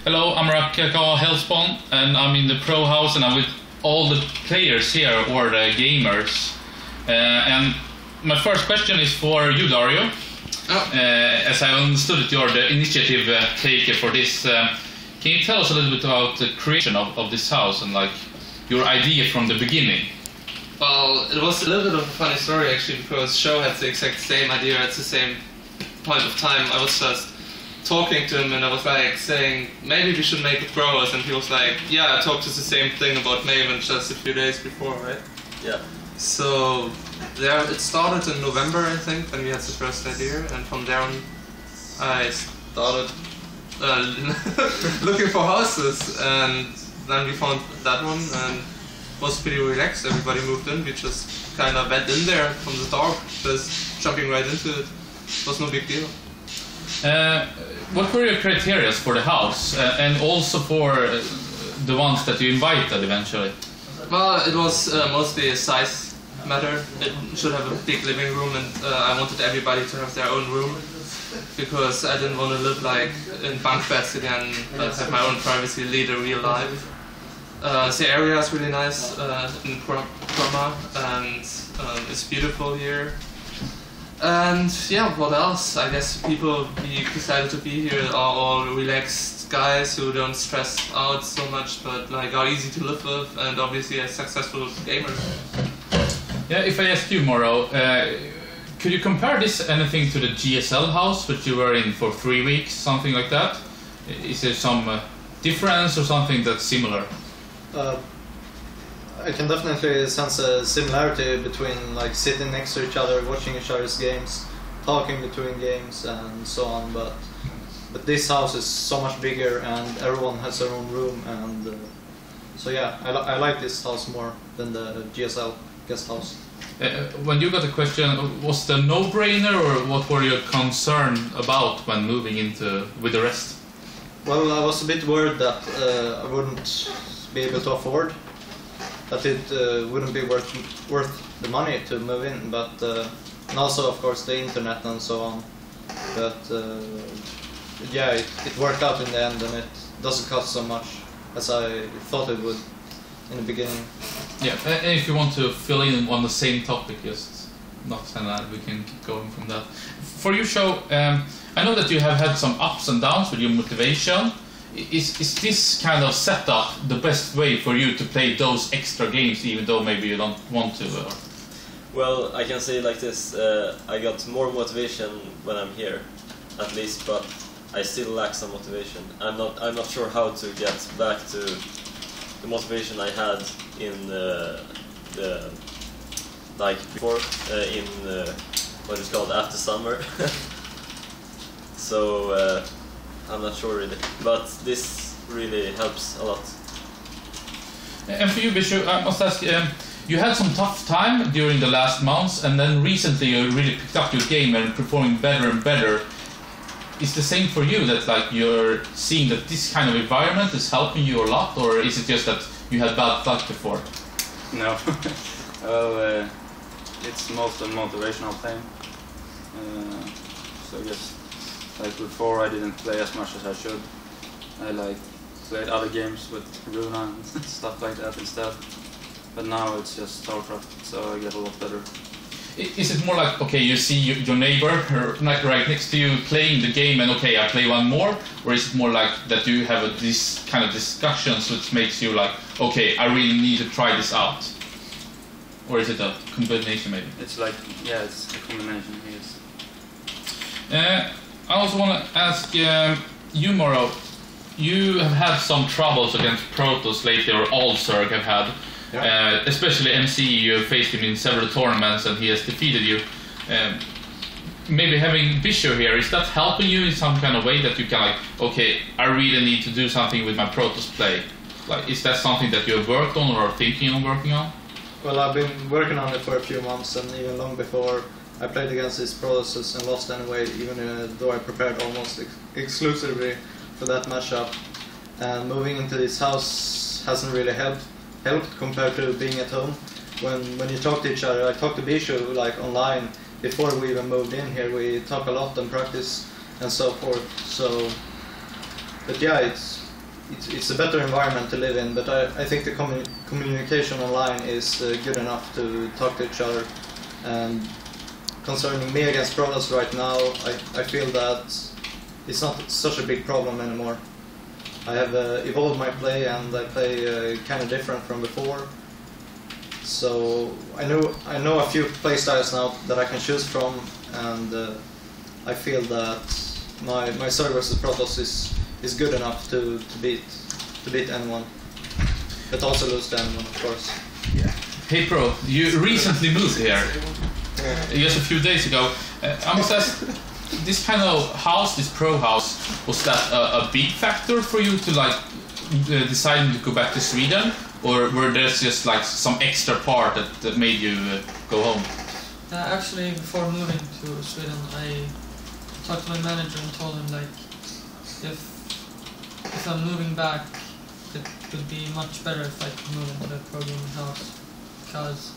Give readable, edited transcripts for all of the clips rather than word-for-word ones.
Hello, I'm Rakaka.se and I'm in the pro house and I'm with all the players here, or the gamers. And my first question is for you, Dario. As I understood it, you're the initiative taker for this. Can you tell us a little bit about the creation of this house and like your idea from the beginning? Well, it was a little bit of a funny story actually, because SjoW had the exact same idea at the same point of time. I was just talking to him and I was like saying, maybe we should make a pro house, and he was like, yeah, I talked to the same thing about Maven just a few days before, right? Yeah. So there, it started in November, I think, when we had the first idea, and from there on I started looking for houses, and then we found that one and it was pretty relaxed. Everybody moved in, we just kind of went in there from the start, just jumping right into it. It was no big deal. What were your criteria for the house and also for the ones that you invited eventually? Well, it was mostly a size matter. It should have a big living room, and I wanted everybody to have their own room, because I didn't want to live like in bunk beds again, but have my own privacy, lead a real life. The area is really nice in Kroma, and it's beautiful here. And yeah, what else? I guess people we decided to be here are all relaxed guys who don't stress out so much, but like are easy to live with, and obviously are successful gamers. Yeah, if I ask you, MorroW, could you compare this anything to the GSL house, which you were in for 3 weeks, something like that? Is there some difference or something that's similar? I can definitely sense a similarity between like sitting next to each other, watching each other's games, talking between games and so on, but this house is so much bigger and everyone has their own room, and so yeah, I like this house more than the GSL guest house. When you got the question, was it a no-brainer, or what were your concern about when moving into with the rest? Well, I was a bit worried that I wouldn't be able to afford, that it wouldn't be worth the money to move in, but and also of course the internet and so on. But yeah, it worked out in the end, and it doesn't cost so much as I thought it would in the beginning. Yeah, and if you want to fill in on the same topic, just not saying that, we can keep going from that. For your SjoW, I know that you have had some ups and downs with your motivation. Is this kind of setup the best way for you to play those extra games, even though maybe you don't want to? Or? Well, I can say like this, I got more motivation when I'm here, at least, but I still lack some motivation. I'm not sure how to get back to the motivation I had in the like before in what is called after summer. So I'm not sure really, but this really helps a lot. And for you, Bischu, I must ask, you had some tough time during the last months, and then recently you really picked up your game and performing better and better. Is the same for you, that like you're seeing that this kind of environment is helping you a lot, or is it just that you had bad luck before? No, well, it's most a motivational thing. So yes, like before I didn't play as much as I should. I like played other games with Runa and stuff like that instead. But now it's just StarCraft, so I get a lot better. Is it more like, okay, you see your neighbor like right next to you playing the game and okay, I play one more? Or is it more like that you have this kind of discussions which makes you like, okay, I really need to try this out? Or is it a combination maybe? It's like, yeah, it's a combination, yes. I also want to ask you, MorroW, you have had some troubles against Protoss lately, or all Zerg have had. Yeah. Especially MC, you faced him in several tournaments and he has defeated you. Maybe having Bischu here, is that helping you in some kind of way that you can like, okay, I really need to do something with my Protoss play? Like, is that something that you have worked on or are thinking of working on? Well, I've been working on it for a few months, and even long before I played against these Protosses and lost anyway, even though I prepared almost exclusively for that matchup. And moving into this house hasn't really helped compared to being at home. When you talk to each other, I talked to Bischu like online before we even moved in here. We talk a lot and practice and so forth. So, but yeah, it's a better environment to live in. But I think the communication online is good enough to talk to each other. And concerning me against Protoss right now, I feel that it's not such a big problem anymore. I have evolved my play, and I play kind of different from before. So I know a few playstyles now that I can choose from, and I feel that my SjoW versus Protoss is good enough to beat anyone, but also lose to anyone, of course. Yeah. HayprO, you recently moved here, just a few days ago. I must ask, this kind of house, this pro house, was that a big factor for you to like deciding to go back to Sweden, or were there just like some extra part that made you go home? Actually, before moving to Sweden, I talked to my manager and told him like if I'm moving back, it would be much better if I could move into the programming house, because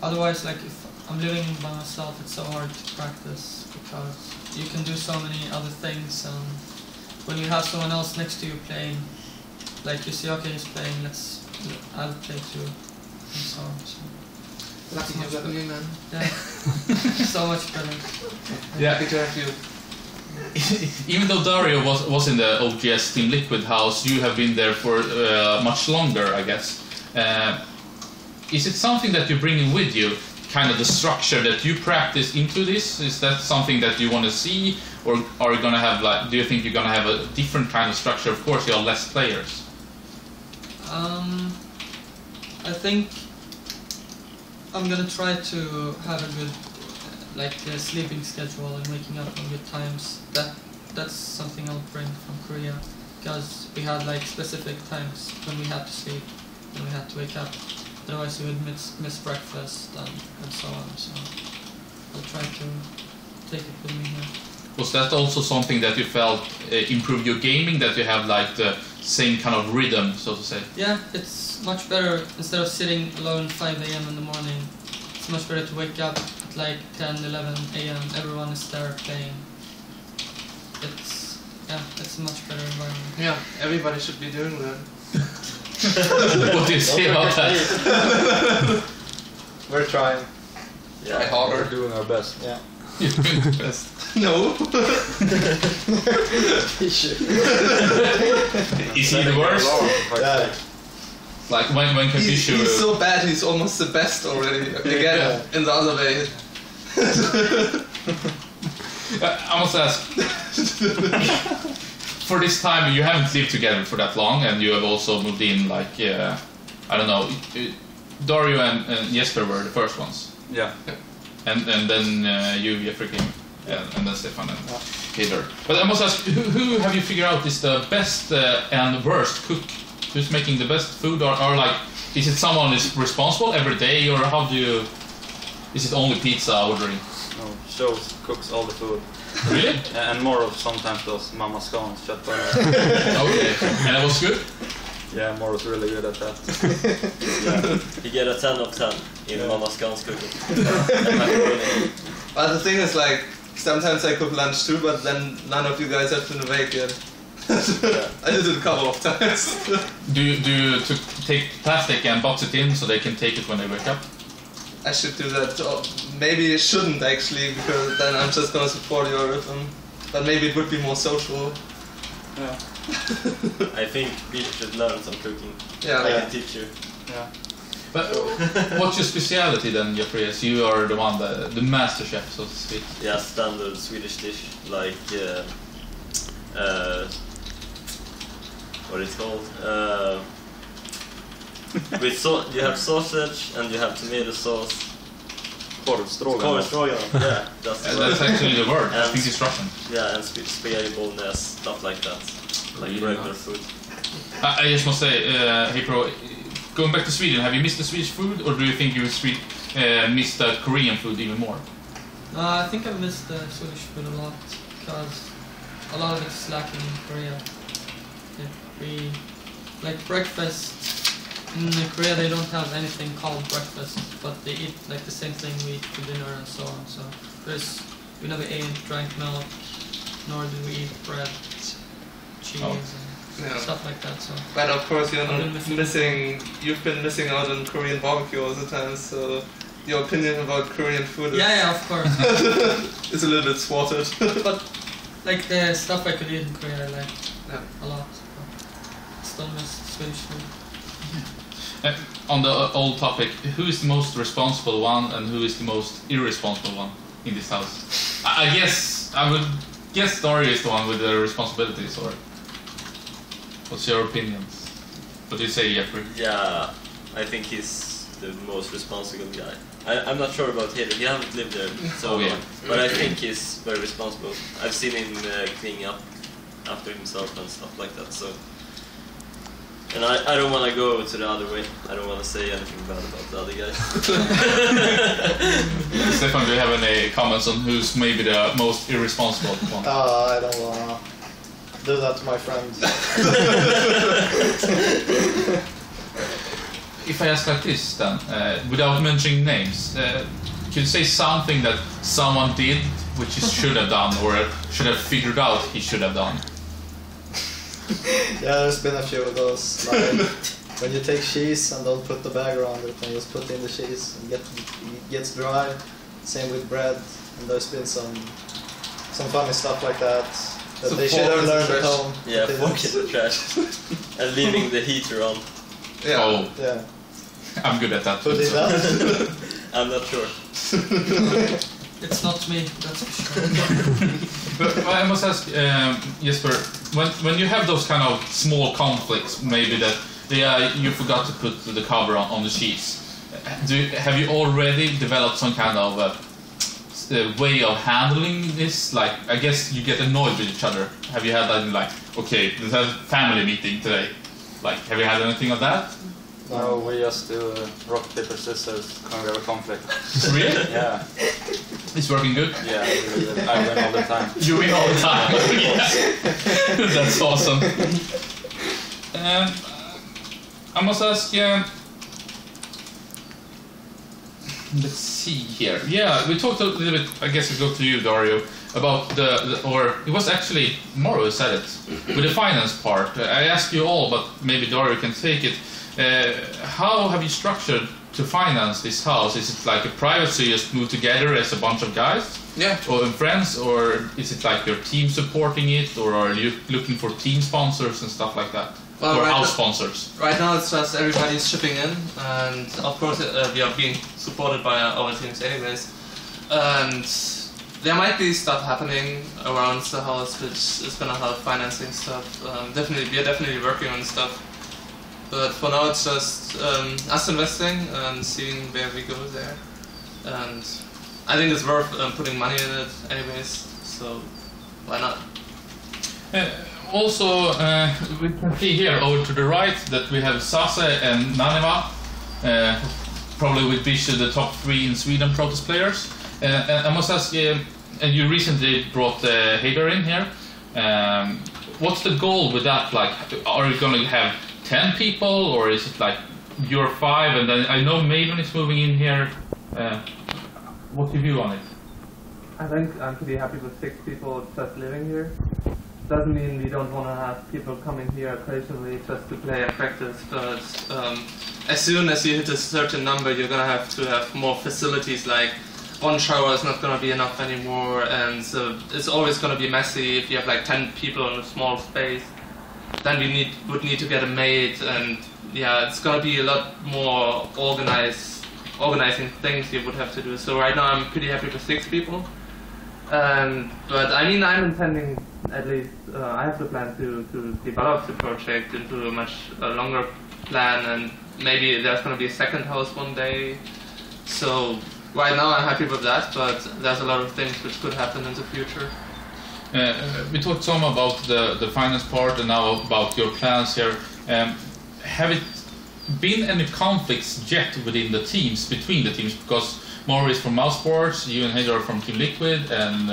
otherwise, like if I'm living by myself, it's so hard to practice because you can do so many other things, and when you have someone else next to you playing, like you see, okay, he's playing, I'll play too, and so on. So. Lucky you got me, man. Yeah, so much better. Yeah. Happy to have you. Even though Dario was in the OGS Team Liquid house, you have been there for much longer, I guess. Is it something that you're bringing with you? Kind of the structure that you practice into this? Is that something that you want to see, or are you gonna have like? Do you think you're gonna have a different kind of structure? Of course, you have less players. I think I'm gonna try to have a good sleeping schedule and waking up on good times. That's something I'll bring from Korea, because we had like specific times when we had to sleep and we had to wake up. Otherwise, we would miss breakfast and so on. So I'll try to take it with me here. Was that also something that you felt improved your gaming? That you have like the same kind of rhythm, so to say? Yeah, it's much better instead of sitting alone 5 a.m. in the morning. It's much better to wake up at like 10, 11 a.m. Everyone is there playing. It's a much better environment. Yeah, everybody should be doing that. What do you say about that? We're trying. Try harder. We're doing our best. Yeah. No. Is he the worst? Yeah. Like when can He's Bischu? so bad, he's almost the best already. Again, in the other way. I must ask. For this time, you haven't lived together for that long, and you have also moved in. Like I don't know, Dario and Jesper were the first ones. Yeah. And then you, Jeffrey, came, and then Stefan and Peter. But I must ask, who have you figured out is the best and worst cook? Who's making the best food, or like, is it someone who's responsible every day, or how do you? Is it only pizza ordering? No, SjoW cooks all the food. Really? And MorroW sometimes does Mama Scones, shut down. Okay, and it was good. Yeah, MorroW's really good at that. Yeah. He get a 10 of 10 in Mama Scones cooking. But the thing is, like, sometimes I cook lunch too, but then none of you guys have been awake yet. I did it a couple of times. Do you take plastic and box it in so they can take it when they wake up? I should do that. Or maybe I shouldn't actually, because then I'm just gonna support your rhythm. But maybe it would be more social. Yeah. I think people should learn some cooking. Yeah. I can teach you. Yeah. But what's your speciality then, Jeffrey? As you are the one, the master chef, so to speak. Yeah, standard Swedish dish like what it's called. You have sausage and you have tomato sauce. Korvstroganoff. Yeah, That's actually the word. I think it's Russian. Yeah, and spaghetti bolognese, stuff like that. Like Really regular nice. food. I just must say, HayprO, going back to Sweden, have you missed the Swedish food, or do you think you miss the Korean food even more? I think I've missed the Swedish food a lot, because a lot of it's lacking in Korea. We like breakfast. In Korea they don't have anything called breakfast, but they eat like the same thing we eat for dinner and so on. So we never drank milk, nor did we eat bread, cheese. Oh. And stuff like that. So. But of course, you're I'm not missing. You've been missing out on Korean barbecue all the time, so your opinion about Korean food is, Yeah, of course. is a little bit swatted. But like the stuff I could eat in Korea, I like Yeah. a lot. Still miss Swedish food. On the old topic, who is the most responsible one and who is the most irresponsible one in this house? I would guess Dario is the one with the responsibilities, or what's your opinions? What do you say, Jeffrey? Yeah, I think he's the most responsible guy. I'm not sure about Hayden, he haven't lived there so Oh, yeah. long, but I think he's very responsible. I've seen him cleaning up after himself and stuff like that, so... And I don't want to go to the other way. I don't want to say anything bad about the other guys. Stefan, do you have any comments on who's maybe the most irresponsible one? I don't wanna do that to my friends. If I ask like this then, without mentioning names, could you say something that someone did which he should have done or should have figured out he should have done? Yeah, there's been a few of those. Like when you take cheese and don't put the bag around it and just put in the cheese and it gets dry. Same with bread. And there's been some funny stuff like that So they should have learned at home. Yeah, but they fork didn't. in the trash. And leaving the heater on. Yeah. Oh, Yeah. I'm good at that. Who did that? I'm not sure. It's not me, that's for sure. But I must ask, Jesper, when you have those kind of small conflicts, maybe that you forgot to put the cover on the cheese, have you already developed some kind of way of handling this? Like, I guess you get annoyed with each other. Have you had that, like, okay, let's have a family meeting today? Like, have you had anything of that? No, we just do rock, paper, scissors when we have a conflict. Really? Yeah, It's working good? yeah, really good. I win all the time. You win all the time. That's awesome. I must ask, let's see here. Yeah, we talked a little bit, I guess we go to you, Dario, about or it was actually MorroW who said it, with the finance part. I asked you all, but maybe Dario can take it. How have you structured to finance this house? Is it like a private, so you just move together as a bunch of guys? Yeah. Or friends? Or is it like your team supporting it? Or are you looking for team sponsors and stuff like that? Well, or right house now- sponsors? Right now it's just everybody's chipping in, and of course we are being supported by our teams anyways. And there might be stuff happening around the house which is gonna help financing stuff. We are definitely working on stuff. But for now it's just us investing and seeing where we go there. And I think it's worth putting money in it anyways, so why not? Also, we can see here over to the right that we have Sase and Naneva, probably with Bischu the top 3 in Sweden Protoss players. And I must ask, and you recently brought Hader in here. What's the goal with that? Like, are you going to have 10 people, or is it like you're 5 and then I know Maven is moving in here? What's your view on it? I think I'm pretty happy with 6 people just living here. Doesn't mean we don't want to have people coming here occasionally just to play and practice, but as soon as you hit a certain number, you're gonna have to have more facilities. Like, one shower is not gonna be enough anymore, and so it's always gonna be messy if you have like 10 people in a small space. Then we would need to get a maid, and yeah, it's gonna be a lot more organizing things you would have to do. So right now I'm pretty happy with 6 people. But I mean, I'm intending, at least, I have the plan to develop the project into a much longer plan, and maybe there's going to be a second house one day. So right now I'm happy with that, but there's a lot of things which could happen in the future. We talked some about the finance part and now about your plans here. Have it been any conflicts yet within the teams, between the teams? Because MorroW is from Mouse Sports, you and Hader are from Team Liquid, and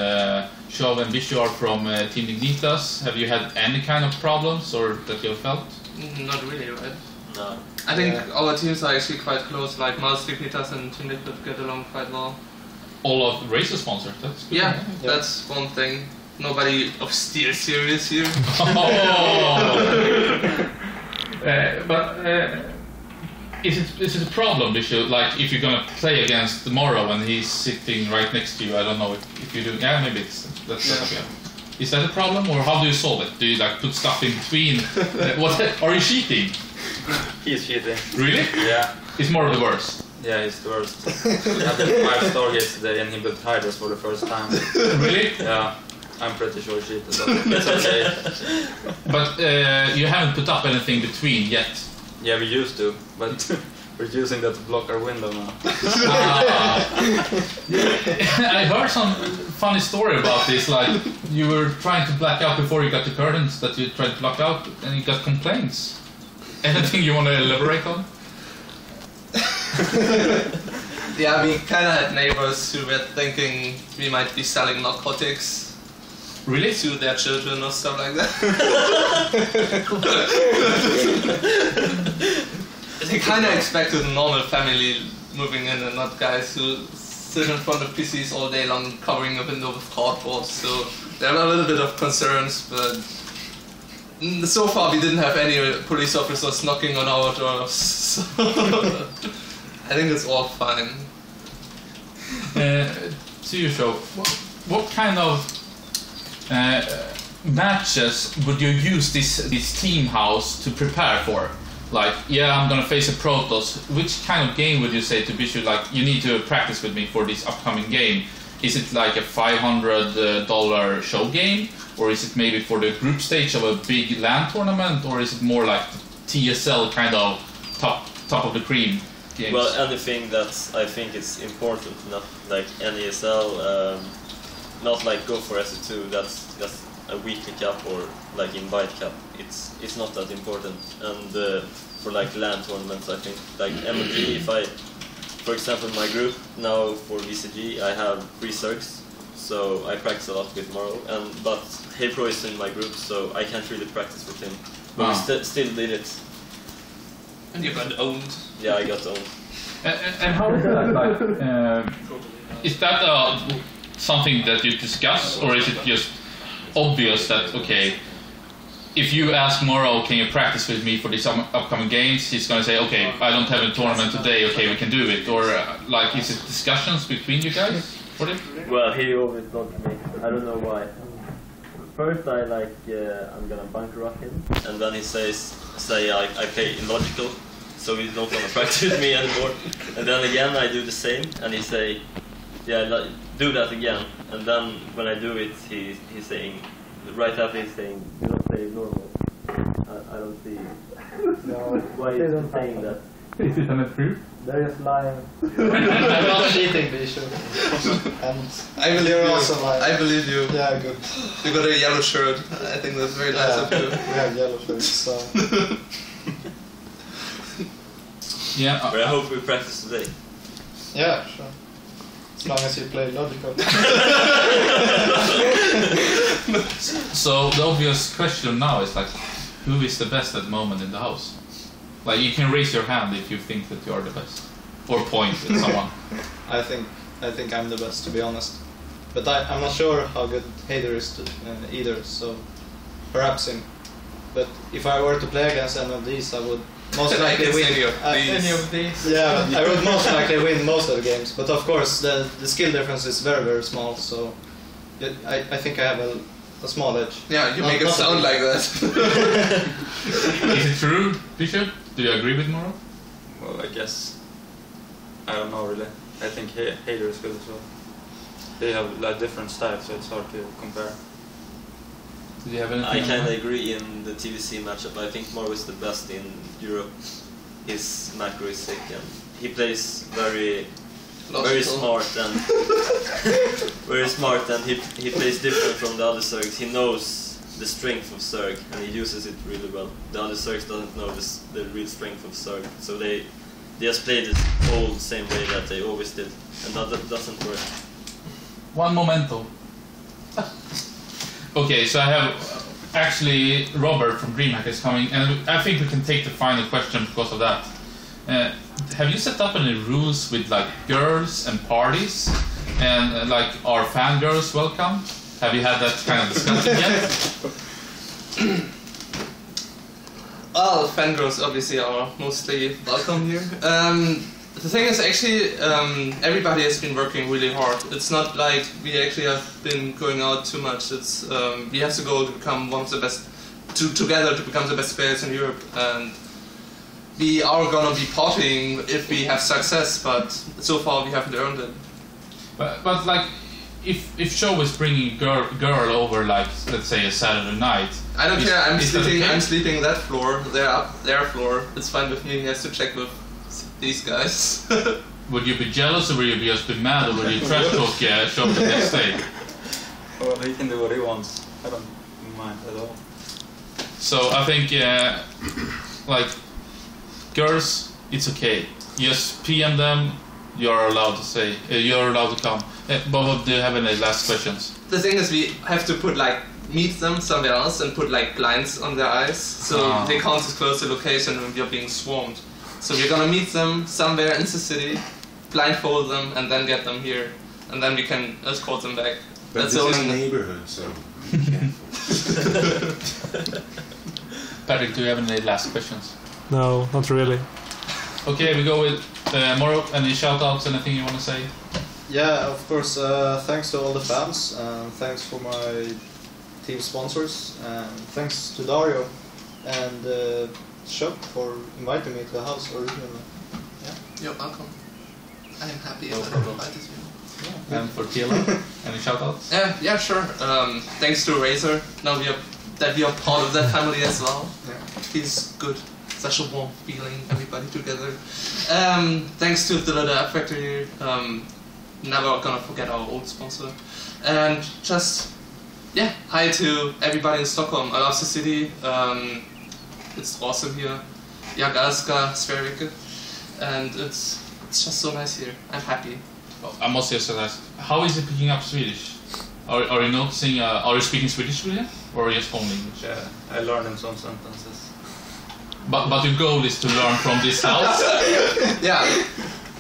SjoW and Bischu are from Team Dignitas. Have you had any kind of problems or that you have felt? Not really, right? No. I think our teams are actually quite close, like Mouse, Dignitas and Team Liquid get along quite well. All of Razer sponsored, that's good. Yeah, that's one thing. Nobody of Steel serious here. Oh. is it a problem, Bischu? Like if you're gonna play against MorroW and he's sitting right next to you, I don't know if you do. Yeah, maybe that's okay. Is that a problem, or how do you solve it? Do you like put stuff in between? What are you cheating? He's cheating. Really? Yeah. Is MorroW the worst? Yeah, he's the worst. I did 5 star yesterday and he built hydras for the first time. Really? Yeah. I'm pretty sure he cheated, but it's okay. But you haven't put up anything between yet. Yeah, we used to, but we're using that to block our window now. I heard some funny story about this, like you were trying to black out before you got the curtains that you tried to block out and you got complaints. Anything you want to elaborate on? Yeah, we kind of had neighbors who were thinking we might be selling narcotics. Really? To their children or stuff like that. They kind of expected a normal family moving in and not guys who sit in front of PCs all day long covering a window with cardboard. So there were a little bit of concerns, but so far we didn't have any police officers knocking on our doors. So I think it's all fine. To you, SjoW, what kind of matches would you use this team house to prepare for? Like, yeah, I'm gonna face a Protoss. Which kind of game would you say to Bischu, like, you need to practice with me for this upcoming game? Is it like a $500 SjoW game? Or is it maybe for the group stage of a big LAN tournament? Or is it more like TSL kind of top of the cream games? Well, anything that I think is important, not like NESL, not like go for SE2, that's just a weekly cap or like invite cap. It's not that important. And for like LAN tournaments, I think like MLG, if I, for example, my group now for VCG, I have 3 Zergs, so I practice a lot with MorroW. But HayprO is in my group, so I can't really practice with him. But we still did it. And you got owned. Yeah, I got owned. And how is that? Like, is that something that you discuss, or is it just obvious that, okay, if you ask MorroW, can you practice with me for these upcoming games, he's going to say, okay, I don't have a tournament today, okay, we can do it. Or like, is it discussions between you guys for it? Well, he always told me, I don't know why. First I like, I'm gonna bunker rush him, and then he say I play illogical, so he's not gonna practice with me anymore. And then again I do the same, and he say, yeah, do that again. And then when I do it, he's saying, right after he's saying, you don't play normal. I don't see. No, why is he saying that? Is it not true? They're just lying. I'm not cheating, Bischu. And I believe you're you. also lying. I believe you. Yeah, good. You got a yellow shirt. I think that's very nice of you. We have yellow shirts, so... Yeah. But I hope we practice today. Yeah, sure. As long as you play logical. So the obvious question now is like, who is the best at the moment in the house? Like, you can raise your hand if you think that you are the best, or point at someone. I think I'm the best, to be honest. But I'm not sure how good Hader is either, so perhaps him. But if I were to play against any of these, I would most likely win. Any of these? Yeah, I would most likely win most of the games. But of course, the skill difference is very, very small, so I think I have a small edge. Yeah, you make it sound like that. Is it true, Bischu? Do you agree with MorroW? Well, I guess. I don't know really. I think Hader is good as well. They have like different styles, so it's hard to compare. Do you have anything? I kind of agree in the TVC matchup. I think MorroW is the best in Europe. His macro is sick, and he plays very smart and very smart, and he plays different from the other Zergs. He knows the strength of Zerg, and he uses it really well. The other Zergs doesn't know the real strength of Zerg, so they just play the old same way that they always did, and that doesn't work. One momento. Okay, so I have actually Robert from DreamHack is coming, and I think we can take the final question because of that. Have you set up any rules with like girls and parties, and like are fangirls welcome? Have you had that kind of discussion yet? Well, fangirls obviously are mostly welcome here. The thing is, actually, everybody has been working really hard. It's not like we actually have been going out too much. It's we have to go to become one of the best, together to become the best players in Europe, and we are gonna be partying if we have success. But so far, we haven't earned it. But like, if SjoW is bringing girl over, like let's say a Saturday night, I don't care. I'm sleeping. Okay? I'm sleeping that floor. They're up their floor. It's fine with me. He has to check with these guys. Would you be jealous, or would you just be mad, or would you trash talk SjoW the next day? Well, he can do what he wants. I don't mind at all. So I think, like, girls, it's okay. Just PM them. You're allowed to say. You're allowed to come. Bob, do you have any last questions? The thing is, we have to put like meet them somewhere else and put like blinds on their eyes, so they can't disclose the location when we're being swarmed. So we're gonna meet them somewhere in the city, blindfold them, and then get them here, and then we can escort them back. But That's this the is a only. neighborhood, so be careful. Patrick, do you have any last questions? No, not really. Okay, we go with MorroW. Any shout-outs, anything you want to say? Yeah, of course. Thanks to all the fans, and thanks for my team sponsors, and thanks to Dario and SjoW for inviting me to the house originally. You're welcome. I am happy No that I problem. invited you. And for TheLittleOne, any shout-outs? Yeah, sure. Thanks to Razor. Now we are part of that family as well. Yeah. Feels good. Such a warm feeling, everybody together. Thanks to the Little App Factory. Never gonna forget our old sponsor. And just, yeah, hi to everybody in Stockholm. I love the city. It's awesome here. Jag älskar Sverige. And it's just so nice here. I'm happy. I must just ask, how is it picking up Swedish? Are you noticing, are you speaking Swedish with him? Or just only English? Yeah, I learned in some sentences. But your goal is to learn from this house? Yeah,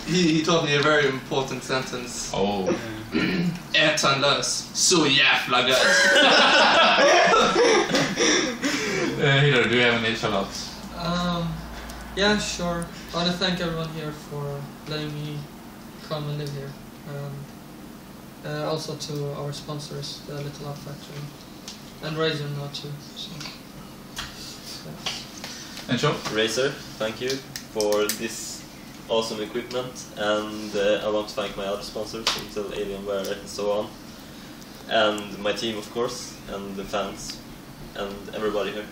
he taught me a very important sentence. Oh. Ätan lös. Så jävla gött. Here, do you have any shout-outs? Yeah, sure. I want to thank everyone here for letting me come and live here. Also to our sponsors, the Little App Factory, and Razor now too. So, And SjoW? Razer, thank you for this awesome equipment, and I want to thank my other sponsors, until Alienware and so on, and my team of course, and the fans, and everybody here.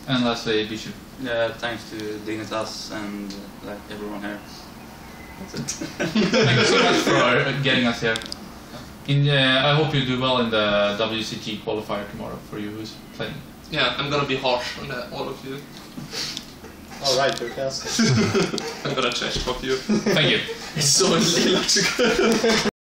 And lastly, Bischu. Yeah, thanks to Dignitas and like everyone here. That's it. Thank you so much for getting us here. I hope you do well in the WCG qualifier tomorrow for you who's playing. Yeah, I'm gonna be harsh on all of you. Alright, your cast. I'm gonna trash talk you. Thank you. So illegal.